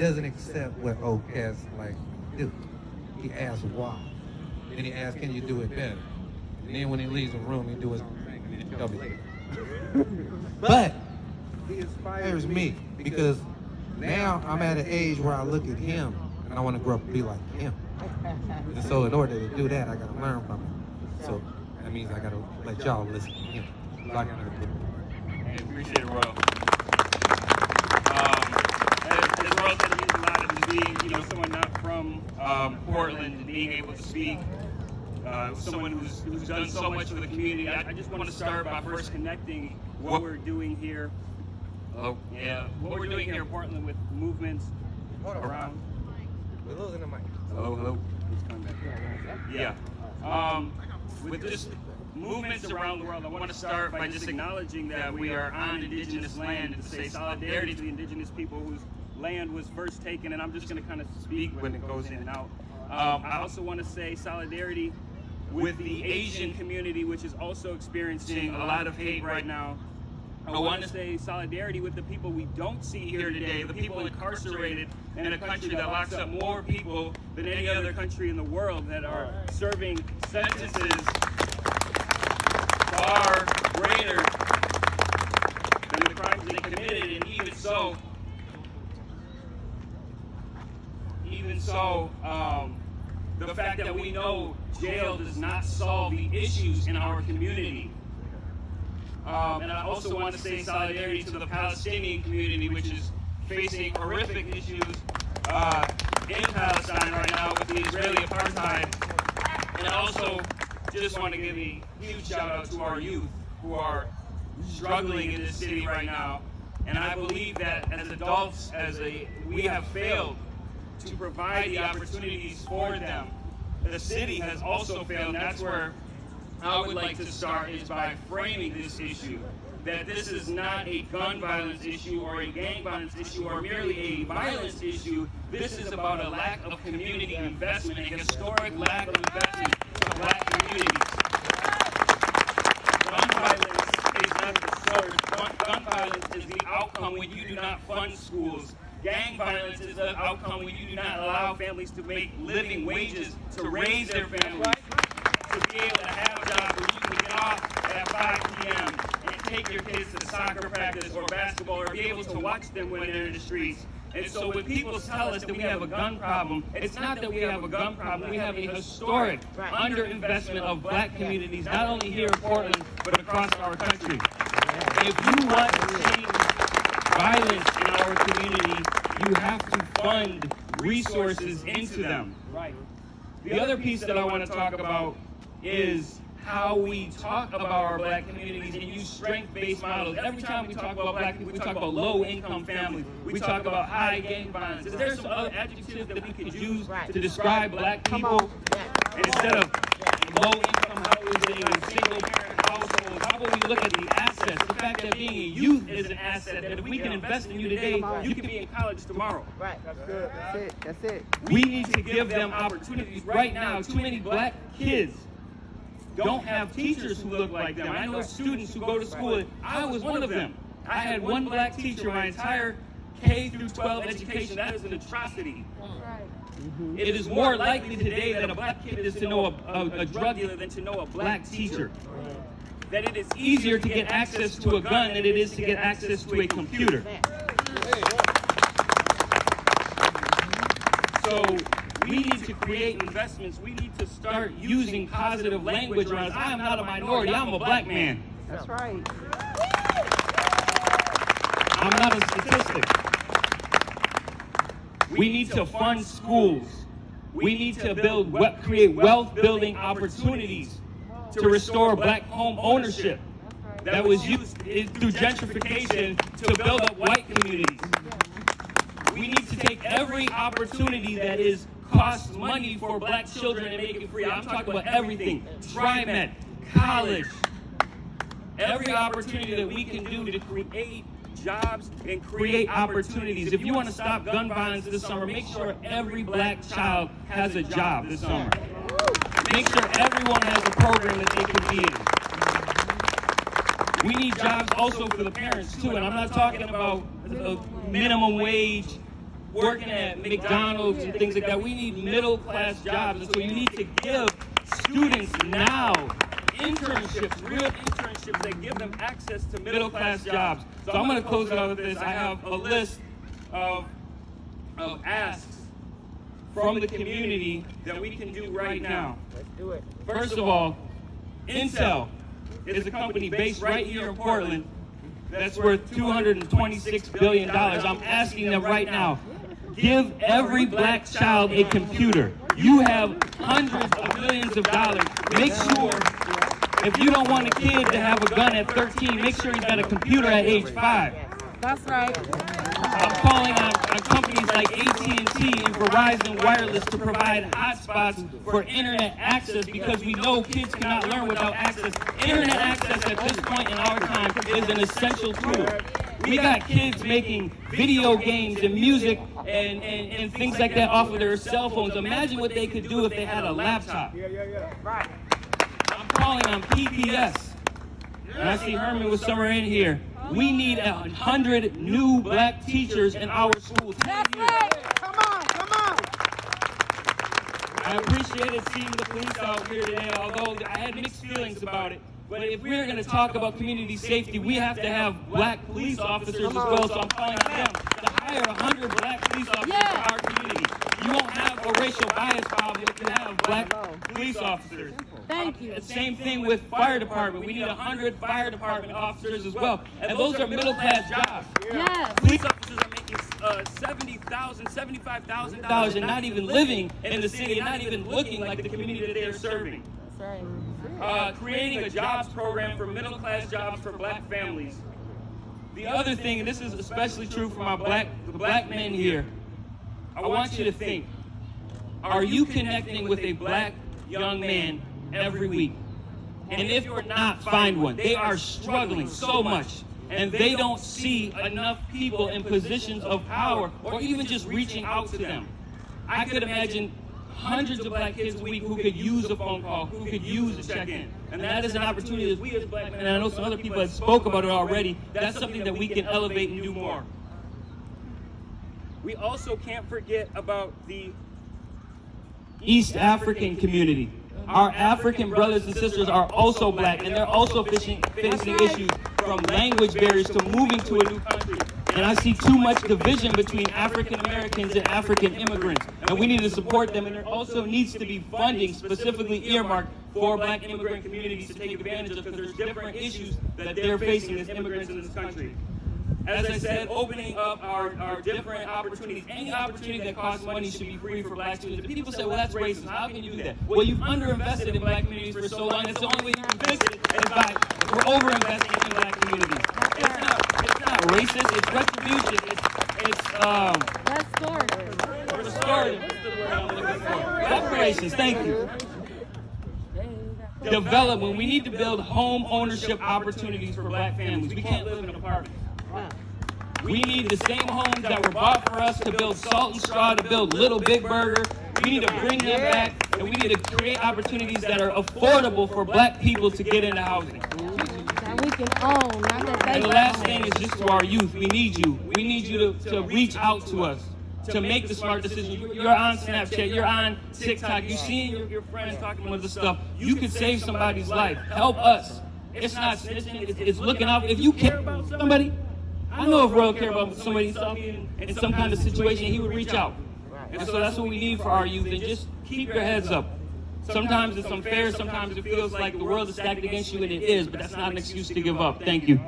doesn't accept what old cats like do. He asks why. Then he asks, can you do it better? And then when he leaves the room, he do his own thing. And then he comes back. But he inspires me because now I'm at an age where I look at him and I want to grow up and be like him. And so in order to do that, I got to learn from him. So that means I got to let y'all listen to him. Hey, appreciate it, Royal. As Royal said, it means a lot to being, someone not from Portland and being able to speak. Someone who's done so much for the community. I just want to start by first connecting what we're doing here. Hello? Yeah, what we're doing here in Portland with movements around. We're losing the mic. Hello. Yeah. With just movements around the world, I want to start by just acknowledging that we are on indigenous land and to say solidarity to the indigenous people whose land was first taken. And I'm just going to kind of speak when it goes in and out. I also want to say solidarity with the Asian community, which is also experiencing a lot of hate right now. I want to say solidarity with the people we don't see here today, the people incarcerated in a country that locks up more people than any other country in the world, that are serving sentences far greater than the crimes they committed. And even so, the fact that we know jail does not solve the issues in our community. And I also want to say solidarity to the Palestinian community, which is facing horrific issues in Palestine right now with the Israeli apartheid. And I also just want to give a huge shout out to our youth who are struggling in this city right now. And I believe that as adults, we have failed to provide the opportunities for them. The city has also failed, and that's where I would like to start, is by framing this issue, that this is not a gun violence issue or a gang violence issue or merely a violence issue. This is about a lack of community investment, a historic lack of investment to Black communities. Gun violence is not the source. Gun violence is the outcome when you do not fund schools. Gang violence is the outcome when you do not allow families to make living wages to raise their families, to be able to have a job where you can get off at 5 p.m. and take your kids to soccer practice or basketball, or be able to watch them when they're in the streets. And so when people tell us that we have a gun problem, it's not that we have a gun problem. We have a historic underinvestment of Black communities, not only here in Portland, but across our country. If you want to change violence in our community, you have to fund resources into them. Right. The other piece that I want to talk about is how we talk about our Black communities and use strength-based models. Every time we talk about Black people, we talk about low-income families. We talk about high gang violence. Is there some other adjectives that we could use to describe Black people? And instead of low-income housing and single-parent households, how about we look at the assets? The fact that being a youth is an asset, that if we can invest in you today, you can be in college tomorrow. Right, that's good. That's it. We need to give them opportunities. Right now, too many Black kids don't have teachers who look like them. I know students who go to school, and I was one of them. I had one Black teacher my entire K through 12 education. That is an atrocity. It is more likely today that a Black kid is to know a drug dealer than to know a Black teacher. That it is easier to get access to a gun than it is to get access to a computer. So we need to create investments. We need to start using positive language around, I am not a minority, I'm a Black man. That's right. I'm not a statistic. We need to fund schools. We need to create wealth-building opportunities to restore Black home ownership that was used through gentrification to build up white communities. We need to take every opportunity that costs money for Black children and make it free. I'm talking about everything. TriMet, college, every opportunity that we can do to create jobs and create opportunities. If you want to stop gun violence this summer, make sure every Black child has a job this summer. Make sure everyone has a program that they can be in. We need jobs also for the parents too, and I'm not talking about minimum wage working at McDonald's and things like that. We need middle-class jobs, and so you need to give students now internships, real internships that give them access to middle-class jobs. So I'm going to close it out with this. I have a list of asks from the community that we can do right now. Let's do it. First of all, Intel is a company based right here in Portland that's worth $226 billion. I'm asking them right now, give every black child a computer. You have hundreds of millions of dollars. Make sure, if you don't want a kid to have a gun at 13, make sure he's got a computer at age 5. That's right. I'm calling on companies like AT&T and Verizon Wireless to provide hotspots for internet access, because we know kids cannot learn without access. Internet access at this point in our time is an essential tool. We got kids making video games and music and things like that off of their cell phones. Imagine what they could do if they had a laptop. Right. I'm calling on PPS. And I see Herman with Summer in here. We need 100 new black teachers in our schools. That's right. Come on. I appreciated seeing the police out here today, although I had mixed feelings about it. But if we're going to talk about community safety, we have to have black police officers as well. So I'm calling on them to hire 100 black police officers in our community. You won't have a racial bias problem if you have black police officers. Thank you. Same thing with fire department. We need 100 fire department officers as well. And those are middle class jobs. Yes. Police officers are making $70,000, $75,000 and not even living in the city and not even looking like the community that they are serving. That's right. Creating a jobs program for middle class jobs for black families. The other thing, and this is especially true for the black men here, I want you to think, are you connecting with a black young man every week? And if you're not, find one. They are struggling so much, and they don't see enough people in positions of power or even just reaching out to them. I could imagine hundreds of black kids a week who could use a phone call, who could use a check-in. And that is an opportunity that we as black men, and I know some other people have spoke about it already, that's something that we can elevate and do more. We also can't forget about the East African community. Our African brothers and sisters are also black, and they're also facing issues from language barriers to moving to a new country. And I see too much division between African Americans and African immigrants, and we need to support them. And there also needs to be funding specifically earmarked for black immigrant communities to take advantage of, because there's different issues that they're facing as immigrants in this country. As I said, opening up our different opportunities. Any opportunity that costs money should be free for black students. People say, well, that's racist. How can you do that? Well, you've underinvested in black communities for so long. That's the only way you can fix it is by we're overinvesting in black communities. It's not racist. It's retribution. It's restorative. What's the word I'm looking for? Reparations. Thank you. Development. We need to build home ownership opportunities for black families. We can't live in apartments. We need the same homes that were bought for us to build Salt and Straw, to build Little Big Burger. We need to bring them back, and we need to create opportunities that are affordable for black people to get into housing. That we can own, not that they And the last thing is just to our youth. We need you. We need you to reach out to us, to make the smart decisions. You're on Snapchat. You're on TikTok. You're seeing your friends talking about this stuff. You could save somebody's life. Help us. It's not snitching. It's looking out. If you care about somebody, I know if Royal cared about somebody in some kind of situation, he would reach out. And so that's what we need for our youth. And just keep your heads up. Sometimes it's unfair. Sometimes it feels like the world is stacked against you, and it is. But that's not an excuse to give up. Thank you.